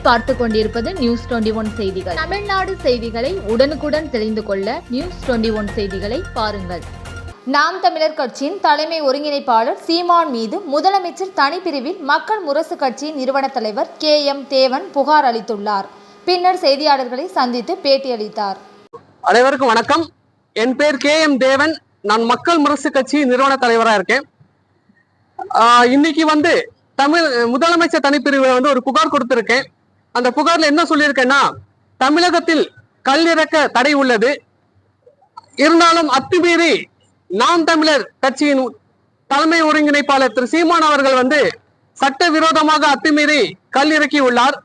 நீங்கள் பார்த்து கொண்டிருப்பது நியூஸ் 21 செய்திகள். தமிழ்நாடு செய்திகளை உடனுக்குடன் தெரிந்து கொள்ள நியூஸ் 21 செய்திகளை பாருங்கள். நாம் தமிழர் கட்சியின் தலைமை ஒருங்கிணைப்பாளர் சீமான் மீது முதலமைச்சர் தனிப்பிரிவில் மக்கள் முரசு கட்சியின் நிறுவன தலைவர் KM தேவன் புகார் அளித்துள்ளார். பின்னர் செய்தியாளர்களை சந்தித்து பேட்டியளித்தார். அனைவருக்கும் வணக்கம். என் பேர் KM தேவன். நான் மக்கள் முரசு கட்சி நிறுவன தலைவராக இருக்கேன். இன்னைக்கு முதலமைச்சர் தனிப்பிரிவில் ஒரு புகார் கொடுத்திருக்கேன். அந்த புகார்ல என்ன சொல்லியிருக்கேன்னா, தமிழகத்தில் கல் இறக்க தடை உள்ளது. இருந்தாலும் அத்துமீறி நாம் தமிழர் கட்சியின் தலைமை ஒருங்கிணைப்பாளர் திரு சீமான் அவர்கள் சட்டவிரோதமாக அத்துமீறி கல் இறக்கி உள்ளார்.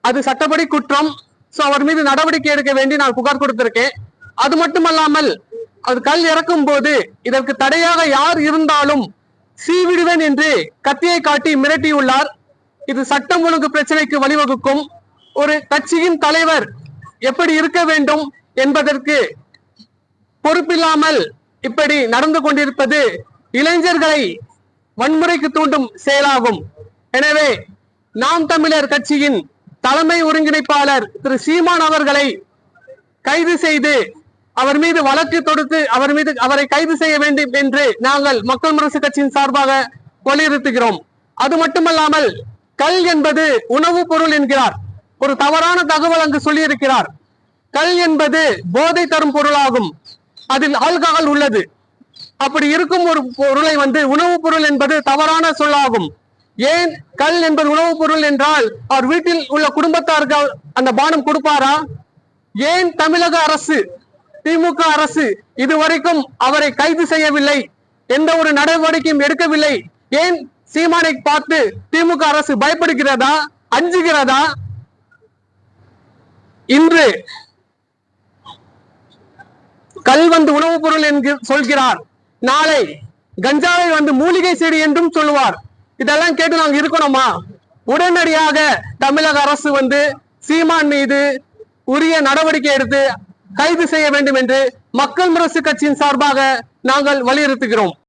அது சட்டப்படி குற்றம். அவர் மீது நடவடிக்கை எடுக்க வேண்டி நான் புகார் கொடுத்திருக்கேன். அது மட்டுமல்லாமல் அது கல் இறக்கும் போது இதற்கு தடையாக யார் இருந்தாலும் சீவிடுவேன் என்று கத்தியை காட்டி மிரட்டியுள்ளார். இது சட்டம் ஒழுங்கு பிரச்சனைக்கு வழிவகுக்கும். ஒரு கட்சியின் தலைவர் எப்படி இருக்க வேண்டும் என்பதற்கு பொறுப்பில்லாமல் இப்படி நடந்து கொண்டிருப்பது இளைஞர்களை வன்முறைக்கு தூண்டும் செயலாகும். எனவே நாம் தமிழர் கட்சியின் தலைமை ஒருங்கிணைப்பாளர் திரு சீமான் அவர்களை கைது செய்து அவர் மீது வழக்கு தொடுத்து அவரை கைது செய்ய வேண்டும் என்று நாங்கள் மக்கள் முரசு கட்சியின் சார்பாக வலியுறுத்துகிறோம். அது மட்டுமல்லாமல் கல் என்பது உணவுப் பொருள் என்கிறார். ஒரு தவறான தகவல் அங்கு சொல்லியிருக்கிறார். கல் என்பது போதை தரும் பொருளாகும். அதில் ஆல்கஹால் உள்ளது. அப்படி இருக்கும் ஒரு பொருளை உணவுப் பொருள் என்பது தவறான சொல்லாகும். ஏன் கல் என்பது உணவுப் பொருள் என்றால் அவர் வீட்டில் உள்ள குடும்பத்தாருக்கு அந்த பானம் கொடுப்பாரா? ஏன் தமிழக அரசு, திமுக அரசு இதுவரைக்கும் அவரை கைது செய்யவில்லை? எந்த ஒரு நடவடிக்கையும் எடுக்கவில்லை. ஏன் சீமானை பார்த்து திமுக அரசு பயப்படுகிறதா, அஞ்சுகிறதா? இன்று கல் உணவுப் பொருள் என்று சொல்கிறார். நாளை கஞ்சாவை மூலிகை செடி என்றும் சொல்லுவார். இதெல்லாம் கேட்டு நாங்கள் இருக்கணுமா? உடனடியாக தமிழக அரசு சீமான் மீது உரிய நடவடிக்கை எடுத்து கைது செய்ய வேண்டும் என்று மக்கள் முரசு கட்சியின் சார்பாக நாங்கள் வலியுறுத்துகிறோம்.